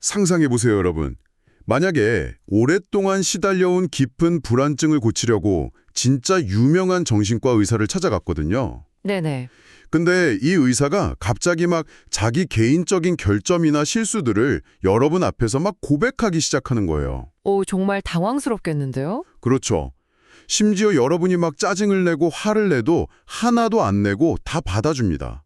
상상해보세요, 여러분. 만약에 오랫동안 시달려온 깊은 불안증을 고치려고 진짜 유명한 정신과 의사를 찾아갔거든요. 네네. 근데 이 의사가 갑자기 막 자기 개인적인 결점이나 실수들을 여러분 앞에서 막 고백하기 시작하는 거예요. 오, 정말 당황스럽겠는데요? 그렇죠. 심지어 여러분이 막 짜증을 내고 화를 내도 하나도 안 내고 다 받아줍니다.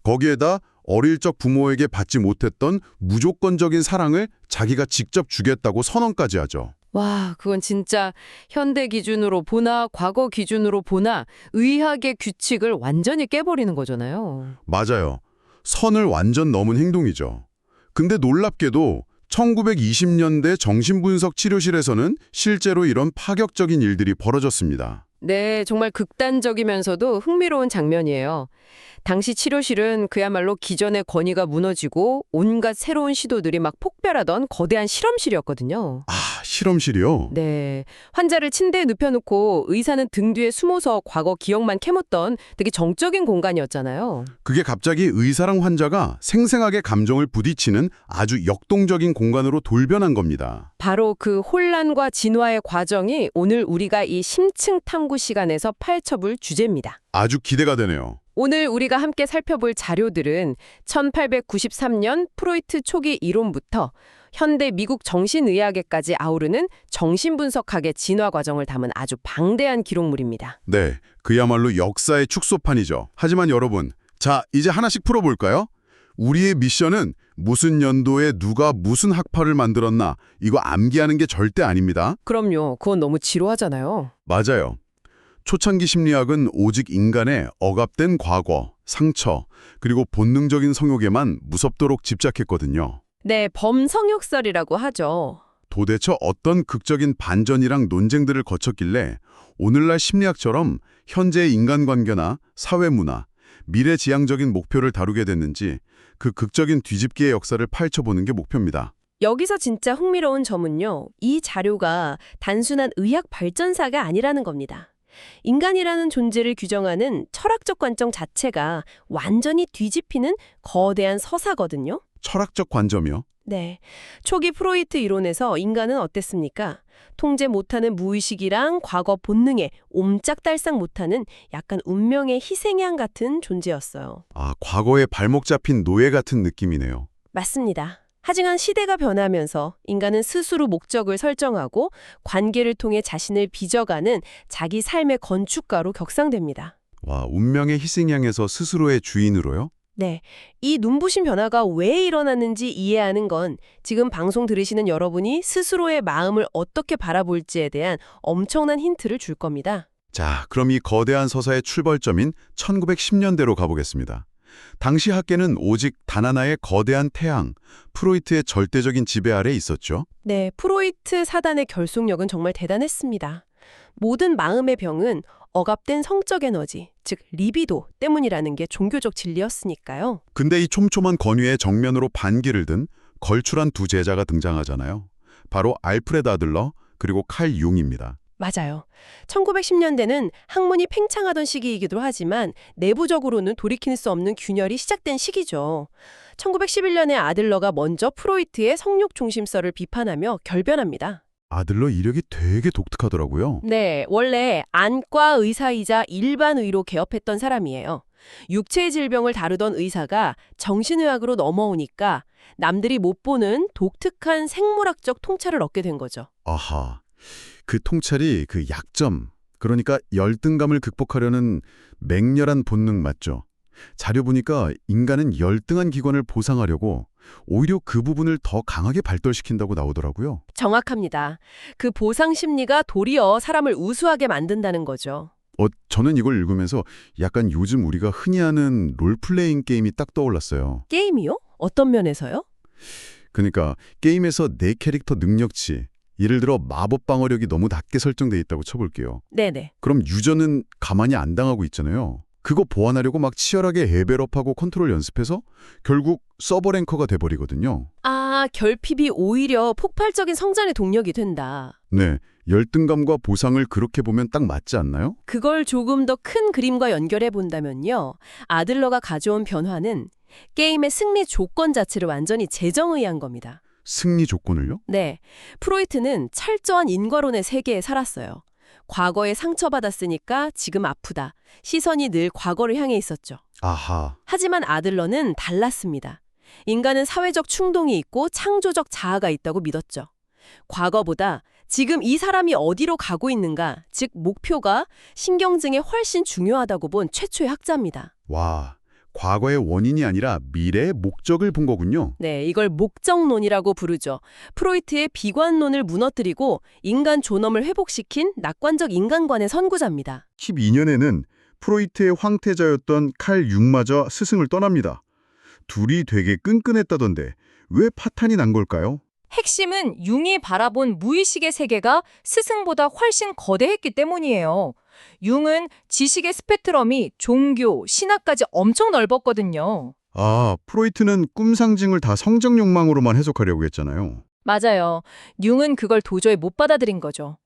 거기에다 어릴 적 부모에게 받지 못했던 무조건적인 사랑을 자기가 직접 주겠다고 선언까지 하죠. 와, 그건 진짜 현대 기준으로 보나 과거 기준으로 보나 의학의 규칙을 완전히 깨버리는 거잖아요. 맞아요. 선을 완전 넘은 행동이죠. 근데 놀랍게도 1920년대 정신분석 치료실에서는 실제로 이런 파격적인 일들이 벌어졌습니다. 네, 정말 극단적이면서도 흥미로운 장면이에요. 당시 치료실은 그야말로 기존의 권위가 무너지고 온갖 새로운 시도들이 막 폭발하던 거대한 실험실이었거든요. 아, 실험실이요? 네, 환자를 침대에 눕혀놓고 의사는 등 뒤에 숨어서 과거 기억만 캐묻던 되게 정적인 공간이었잖아요. 그게 갑자기 의사랑 환자가 생생하게 감정을 부딪히는 아주 역동적인 공간으로 돌변한 겁니다. 바로 그 혼란과 진화의 과정이 오늘 우리가 이 심층 탐구 시간에서 파헤쳐볼 주제입니다. 아주 기대가 되네요. 오늘 우리가 함께 살펴볼 자료들은 1893년 프로이트 초기 이론부터 현대 미국 정신의학에까지 아우르는 정신분석학의 진화 과정을 담은 아주 방대한 기록물입니다. 네, 그야말로 역사의 축소판이죠. 하지만 여러분, 자, 이제 하나씩 풀어볼까요? 우리의 미션은 무슨 연도에 누가 무슨 학파를 만들었나 이거 암기하는 게 절대 아닙니다. 그럼요. 그건 너무 지루하잖아요. 맞아요. 초창기 심리학은 오직 인간의 억압된 과거, 상처, 그리고 본능적인 성욕에만 무섭도록 집착했거든요. 네, 범성욕설이라고 하죠. 도대체 어떤 극적인 반전이랑 논쟁들을 거쳤길래 오늘날 심리학처럼 현재의 인간관계나 사회문화, 미래지향적인 목표를 다루게 됐는지 그 극적인 뒤집기의 역사를 파헤쳐보는 게 목표입니다. 여기서 진짜 흥미로운 점은요. 이 자료가 단순한 의학 발전사가 아니라는 겁니다. 인간이라는 존재를 규정하는 철학적 관점 자체가 완전히 뒤집히는 거대한 서사거든요. 철학적 관점이요? 네. 초기 프로이트 이론에서 인간은 어땠습니까? 통제 못하는 무의식이랑 과거 본능에 옴짝달싹 못하는 약간 운명의 희생양 같은 존재였어요. 아, 과거에 발목 잡힌 노예 같은 느낌이네요. 맞습니다. 하지만 시대가 변하면서 인간은 스스로 목적을 설정하고 관계를 통해 자신을 빚어가는 자기 삶의 건축가로 격상됩니다. 와, 운명의 희생양에서 스스로의 주인으로요? 네, 이 눈부신 변화가 왜 일어났는지 이해하는 건 지금 방송 들으시는 여러분이 스스로의 마음을 어떻게 바라볼지에 대한 엄청난 힌트를 줄 겁니다. 자, 그럼 이 거대한 서사의 출발점인 1910년대로 가보겠습니다. 당시 학계는 오직 단 하나의 거대한 태양, 프로이트의 절대적인 지배 아래 있었죠. 네, 프로이트 사단의 결속력은 정말 대단했습니다. 모든 마음의 병은 억압된 성적 에너지, 즉 리비도 때문이라는 게 종교적 진리였으니까요. 근데 이 촘촘한 권위의 정면으로 반기를 든 걸출한 두 제자가 등장하잖아요. 바로 알프레드 아들러 그리고 칼 융입니다. 맞아요. 1910년대는 학문이 팽창하던 시기이기도 하지만 내부적으로는 돌이킬 수 없는 균열이 시작된 시기죠. 1911년에 아들러가 먼저 프로이트의 성욕 중심설을 비판하며 결변합니다. 아들러 이력이 되게 독특하더라고요. 네, 원래 안과 의사이자 일반의로 개업했던 사람이에요. 육체의 질병을 다루던 의사가 정신의학으로 넘어오니까 남들이 못 보는 독특한 생물학적 통찰을 얻게 된 거죠. 아하, 그 통찰이 그 약점, 그러니까 열등감을 극복하려는 맹렬한 본능 맞죠? 자료 보니까 인간은 열등한 기관을 보상하려고 오히려 그 부분을 더 강하게 발달시킨다고 나오더라고요. 정확합니다. 그 보상 심리가 도리어 사람을 우수하게 만든다는 거죠. 저는 이걸 읽으면서 약간 요즘 우리가 흔히 하는 롤플레잉 게임이 딱 떠올랐어요. 게임이요? 어떤 면에서요? 그러니까 게임에서 내 캐릭터 능력치, 예를 들어 마법 방어력이 너무 낮게 설정돼 있다고 쳐볼게요. 네네. 그럼 유저는 가만히 안 당하고 있잖아요. 그거 보완하려고 막 치열하게 레벨업하고 컨트롤 연습해서 결국 서버 랭커가 돼버리거든요. 아, 결핍이 오히려 폭발적인 성장의 동력이 된다. 네, 열등감과 보상을 그렇게 보면 딱 맞지 않나요? 그걸 조금 더 큰 그림과 연결해 본다면요. 아들러가 가져온 변화는 게임의 승리 조건 자체를 완전히 재정의한 겁니다. 승리 조건을요? 네, 프로이트는 철저한 인과론의 세계에 살았어요. 과거에 상처받았으니까 지금 아프다. 시선이 늘 과거를 향해 있었죠. 아하. 하지만 아들러는 달랐습니다. 인간은 사회적 충동이 있고 창조적 자아가 있다고 믿었죠. 과거보다 지금 이 사람이 어디로 가고 있는가, 즉 목표가 신경증에 훨씬 중요하다고 본 최초의 학자입니다. 와, 과거의 원인이 아니라 미래의 목적을 본 거군요. 네, 이걸 목적론이라고 부르죠. 프로이트의 비관론을 무너뜨리고 인간 존엄을 회복시킨 낙관적 인간관의 선구자입니다. 12년에는 프로이트의 황태자였던 칼 융마저 스승을 떠납니다. 둘이 되게 끈끈했다던데 왜 파탄이 난 걸까요? 핵심은 융이 바라본 무의식의 세계가 스승보다 훨씬 거대했기 때문이에요. 융은 지식의 스펙트럼이 종교, 신학까지 엄청 넓었거든요. 아, 프로이트는 꿈 상징을 다 성적 욕망으로만 해석하려고 했잖아요. 맞아요. 융은 그걸 도저히 못 받아들인 거죠.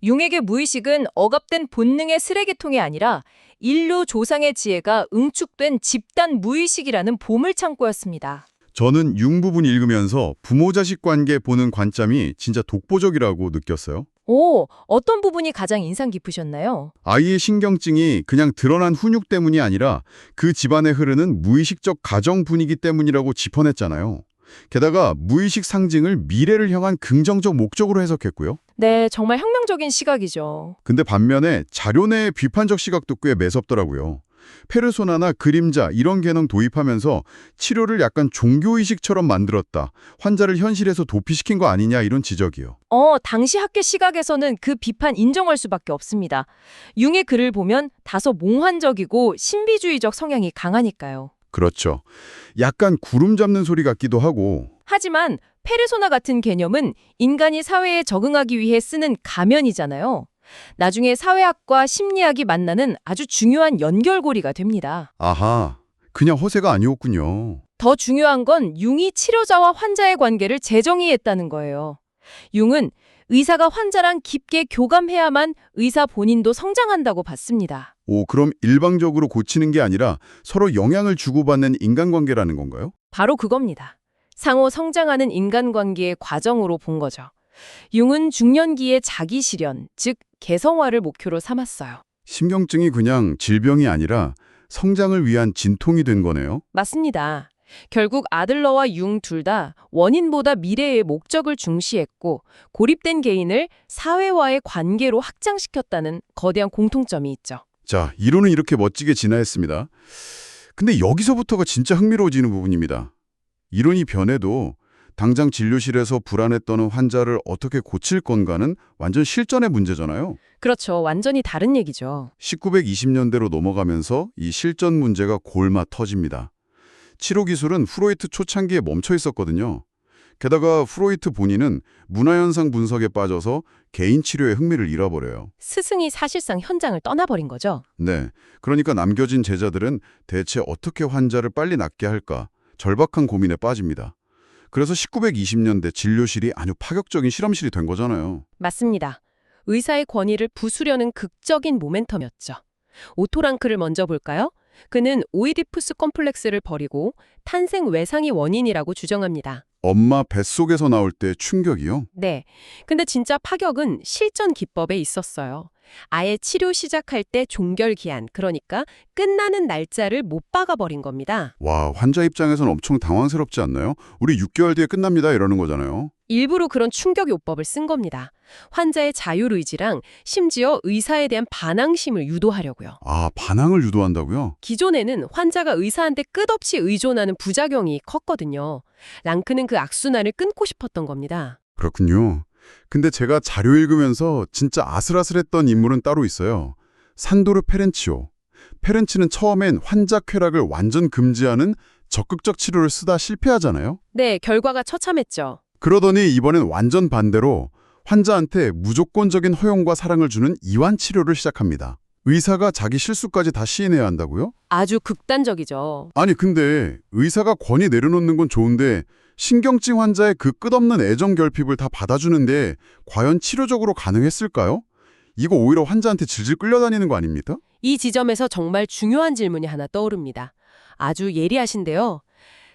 융에게 무의식은 억압된 본능의 쓰레기통이 아니라 인류 조상의 지혜가 응축된 집단 무의식이라는 보물창고였습니다. 저는 융 부분 읽으면서 부모-자식 관계 보는 관점이 진짜 독보적이라고 느꼈어요. 오, 어떤 부분이 가장 인상 깊으셨나요? 아이의 신경증이 그냥 드러난 훈육 때문이 아니라 그 집안에 흐르는 무의식적 가정 분위기 때문이라고 짚어냈잖아요. 게다가 무의식 상징을 미래를 향한 긍정적 목적으로 해석했고요. 네, 정말 혁명적인 시각이죠. 근데 반면에 자료 내의 비판적 시각도 꽤 매섭더라고요. 페르소나나 그림자 이런 개념 도입하면서 치료를 약간 종교의식처럼 만들었다. 환자를 현실에서 도피시킨 거 아니냐 이런 지적이요. 당시 학계 시각에서는 그 비판 인정할 수밖에 없습니다. 융의 글을 보면 다소 몽환적이고 신비주의적 성향이 강하니까요. 그렇죠. 약간 구름 잡는 소리 같기도 하고. 하지만 페르소나 같은 개념은 인간이 사회에 적응하기 위해 쓰는 가면이잖아요. 나중에 사회학과 심리학이 만나는 아주 중요한 연결고리가 됩니다. 아하, 그냥 허세가 아니었군요. 더 중요한 건 융이 치료자와 환자의 관계를 재정의했다는 거예요. 융은 의사가 환자랑 깊게 교감해야만 의사 본인도 성장한다고 봤습니다. 오, 그럼 일방적으로 고치는 게 아니라 서로 영향을 주고받는 인간관계라는 건가요? 바로 그겁니다. 상호 성장하는 인간관계의 과정으로 본 거죠. 융은 중년기의 자기 실현, 즉 개성화를 목표로 삼았어요. 신경증이 그냥 질병이 아니라 성장을 위한 진통이 된 거네요. 맞습니다. 결국 아들러와 융 둘 다 원인보다 미래의 목적을 중시했고 고립된 개인을 사회와의 관계로 확장시켰다는 거대한 공통점이 있죠. 자, 이론은 이렇게 멋지게 진화했습니다. 근데 여기서부터가 진짜 흥미로워지는 부분입니다. 이론이 변해도 당장 진료실에서 불안에 떠는 환자를 어떻게 고칠 건가는 완전 실전의 문제잖아요. 그렇죠. 완전히 다른 얘기죠. 1920년대로 넘어가면서 이 실전 문제가 골마 터집니다. 치료 기술은 프로이트 초창기에 멈춰 있었거든요. 게다가 프로이트 본인은 문화현상 분석에 빠져서 개인 치료에 흥미를 잃어버려요. 스승이 사실상 현장을 떠나버린 거죠. 네, 그러니까 남겨진 제자들은 대체 어떻게 환자를 빨리 낫게 할까 절박한 고민에 빠집니다. 그래서 1920년대 진료실이 아주 파격적인 실험실이 된 거잖아요. 맞습니다. 의사의 권위를 부수려는 극적인 모멘텀이었죠. 오토 랑크를 먼저 볼까요? 그는 오이디푸스 컴플렉스를 버리고 탄생 외상이 원인이라고 주장합니다. 엄마 뱃속에서 나올 때 충격이요? 네. 근데 진짜 파격은 실전 기법에 있었어요. 아예 치료 시작할 때 종결 기한, 그러니까 끝나는 날짜를 못 박아버린 겁니다. 와, 환자 입장에선 엄청 당황스럽지 않나요? 우리 6개월 뒤에 끝납니다 이러는 거잖아요. 일부러 그런 충격 요법을 쓴 겁니다. 환자의 자율의지랑 심지어 의사에 대한 반항심을 유도하려고요. 아, 반항을 유도한다고요? 기존에는 환자가 의사한테 끝없이 의존하는 부작용이 컸거든요. 랑크는 그 악순환을 끊고 싶었던 겁니다. 그렇군요. 근데 제가 자료 읽으면서 진짜 아슬아슬했던 인물은 따로 있어요. 산도르 페렌치오. 페렌치는 처음엔 환자 쾌락을 완전 금지하는 적극적 치료를 쓰다 실패하잖아요. 네, 결과가 처참했죠. 그러더니 이번엔 완전 반대로 환자한테 무조건적인 허용과 사랑을 주는 이완 치료를 시작합니다. 의사가 자기 실수까지 다 시인해야 한다고요? 아주 극단적이죠. 아니 근데 의사가 권위 내려놓는 건 좋은데 신경증 환자의 그 끝없는 애정 결핍을 다 받아주는데 과연 치료적으로 가능했을까요? 이거 오히려 환자한테 질질 끌려다니는 거 아닙니까? 이 지점에서 정말 중요한 질문이 하나 떠오릅니다. 아주 예리하신데요.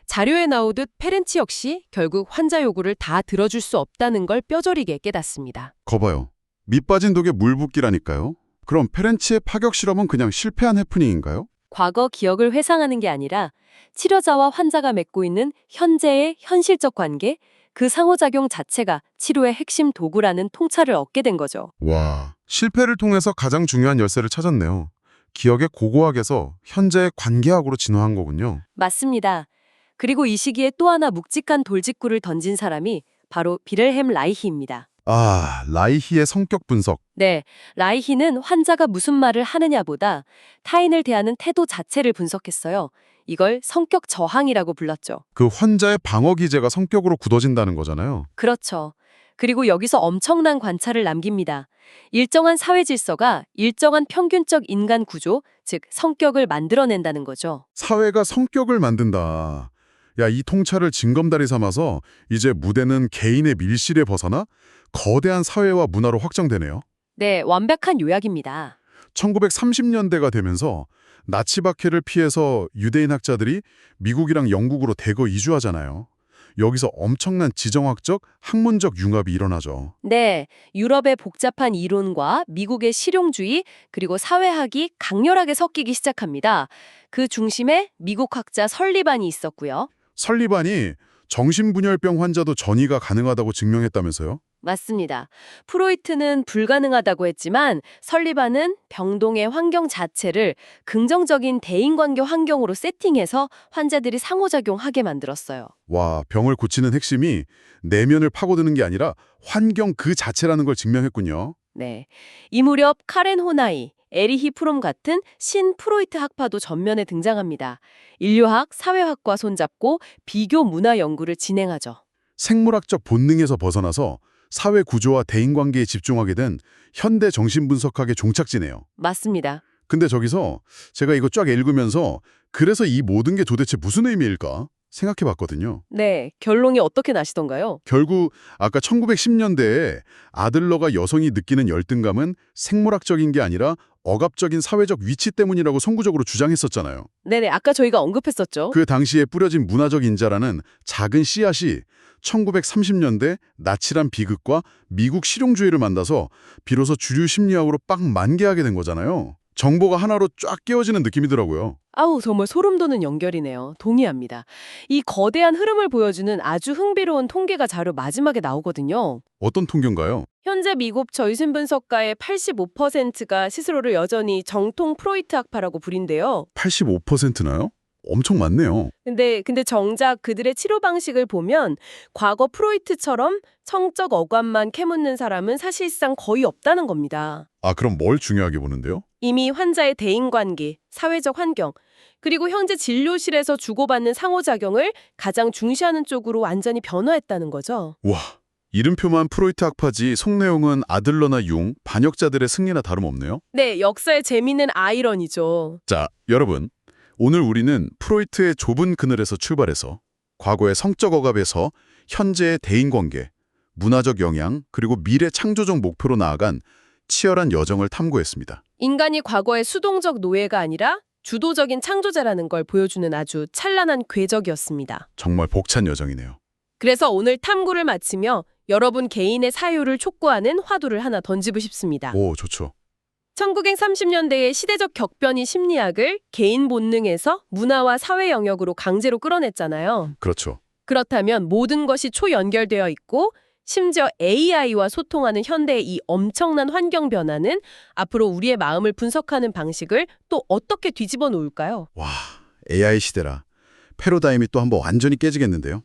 자료에 나오듯 페렌치 역시 결국 환자 요구를 다 들어줄 수 없다는 걸 뼈저리게 깨닫습니다. 거봐요. 밑 빠진 독에 물 붓기라니까요. 그럼 페렌치의 파격 실험은 그냥 실패한 해프닝인가요? 과거 기억을 회상하는 게 아니라 치료자와 환자가 맺고 있는 현재의 현실적 관계, 그 상호작용 자체가 치료의 핵심 도구라는 통찰을 얻게 된 거죠. 와, 실패를 통해서 가장 중요한 열쇠를 찾았네요. 기억의 고고학에서 현재의 관계학으로 진화한 거군요. 맞습니다. 그리고 이 시기에 또 하나 묵직한 돌직구를 던진 사람이 바로 비렐햄 라이히입니다. 아, 라이히의 성격 분석. 네, 라이히는 환자가 무슨 말을 하느냐보다 타인을 대하는 태도 자체를 분석했어요. 이걸 성격 저항이라고 불렀죠. 그 환자의 방어 기제가 성격으로 굳어진다는 거잖아요. 그렇죠. 그리고 여기서 엄청난 관찰을 남깁니다. 일정한 사회 질서가 일정한 평균적 인간 구조, 즉 성격을 만들어낸다는 거죠. 사회가 성격을 만든다. 야, 이 통찰을 징검다리 삼아서 이제 무대는 개인의 밀실에 벗어나 거대한 사회와 문화로 확장되네요. 네, 완벽한 요약입니다. 1930년대가 되면서 나치 박해를 피해서 유대인 학자들이 미국이랑 영국으로 대거 이주하잖아요. 여기서 엄청난 지정학적, 학문적 융합이 일어나죠. 네, 유럽의 복잡한 이론과 미국의 실용주의 그리고 사회학이 강렬하게 섞이기 시작합니다. 그 중심에 미국 학자 설리반이 있었고요. 설리반이 정신분열병 환자도 전이가 가능하다고 증명했다면서요? 맞습니다. 프로이트는 불가능하다고 했지만 설리반은 병동의 환경 자체를 긍정적인 대인관계 환경으로 세팅해서 환자들이 상호작용하게 만들었어요. 와, 병을 고치는 핵심이 내면을 파고드는 게 아니라 환경 그 자체라는 걸 증명했군요. 네, 이 무렵 카렌 호나이, 에리히 프롬 같은 신 프로이트 학파도 전면에 등장합니다. 인류학, 사회학과 손잡고 비교 문화 연구를 진행하죠. 생물학적 본능에서 벗어나서 사회 구조와 대인관계에 집중하게 된 현대 정신분석학의 종착지네요. 맞습니다. 근데 저기서 제가 이거 쫙 읽으면서 그래서 이 모든 게 도대체 무슨 의미일까 생각해 봤거든요. 네, 결론이 어떻게 나시던가요? 결국 아까 1910년대에 아들러가 여성이 느끼는 열등감은 생물학적인 게 아니라 억압적인 사회적 위치 때문이라고 선구적으로 주장했었잖아요. 네네, 아까 저희가 언급했었죠. 그 당시에 뿌려진 문화적 인자라는 작은 씨앗이 1930년대 나치란 비극과 미국 실용주의를 만나서 비로소 주류 심리학으로 빡 만개하게 된 거잖아요. 정보가 하나로 쫙 깨어지는 느낌이더라고요. 아우, 정말 소름 돋는 연결이네요. 동의합니다. 이 거대한 흐름을 보여주는 아주 흥미로운 통계가 자료 마지막에 나오거든요. 어떤 통계인가요? 현재 미국 저유신 분석가의 85%가 스스로를 여전히 정통 프로이트 학파라고 부린대요. 85%나요? 엄청 많네요. 근데 정작 그들의 치료 방식을 보면 과거 프로이트처럼 성적 억압만 캐묻는 사람은 사실상 거의 없다는 겁니다. 아, 그럼 뭘 중요하게 보는데요? 이미 환자의 대인관계, 사회적 환경, 그리고 현재 진료실에서 주고받는 상호작용을 가장 중시하는 쪽으로 완전히 변화했다는 거죠. 와, 이름표만 프로이트 학파지 속 내용은 아들러나 융, 반역자들의 승리나 다름없네요. 네, 역사의 재미있는 아이러니죠. 자, 여러분. 오늘 우리는 프로이트의 좁은 그늘에서 출발해서 과거의 성적 억압에서 현재의 대인관계, 문화적 영향, 그리고 미래 창조적 목표로 나아간 치열한 여정을 탐구했습니다. 인간이 과거의 수동적 노예가 아니라 주도적인 창조자라는 걸 보여주는 아주 찬란한 궤적이었습니다. 정말 벅찬 여정이네요. 그래서 오늘 탐구를 마치며 여러분 개인의 사유를 촉구하는 화두를 하나 던지고 싶습니다. 오, 좋죠. 1930년대의 시대적 격변이 심리학을 개인 본능에서 문화와 사회 영역으로 강제로 끌어냈잖아요. 그렇죠. 그렇다면 모든 것이 초연결되어 있고 심지어 AI와 소통하는 현대의 이 엄청난 환경 변화는 앞으로 우리의 마음을 분석하는 방식을 또 어떻게 뒤집어 놓을까요? 와, AI 시대라. 패러다임이 또 한번 완전히 깨지겠는데요.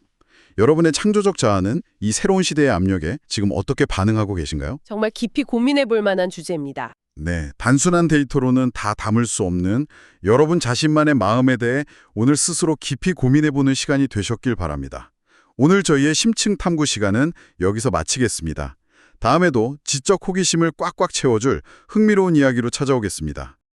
여러분의 창조적 자아는 이 새로운 시대의 압력에 지금 어떻게 반응하고 계신가요? 정말 깊이 고민해 볼 만한 주제입니다. 네, 단순한 데이터로는 다 담을 수 없는 여러분 자신만의 마음에 대해 오늘 스스로 깊이 고민해보는 시간이 되셨길 바랍니다. 오늘 저희의 심층 탐구 시간은 여기서 마치겠습니다. 다음에도 지적 호기심을 꽉꽉 채워줄 흥미로운 이야기로 찾아오겠습니다.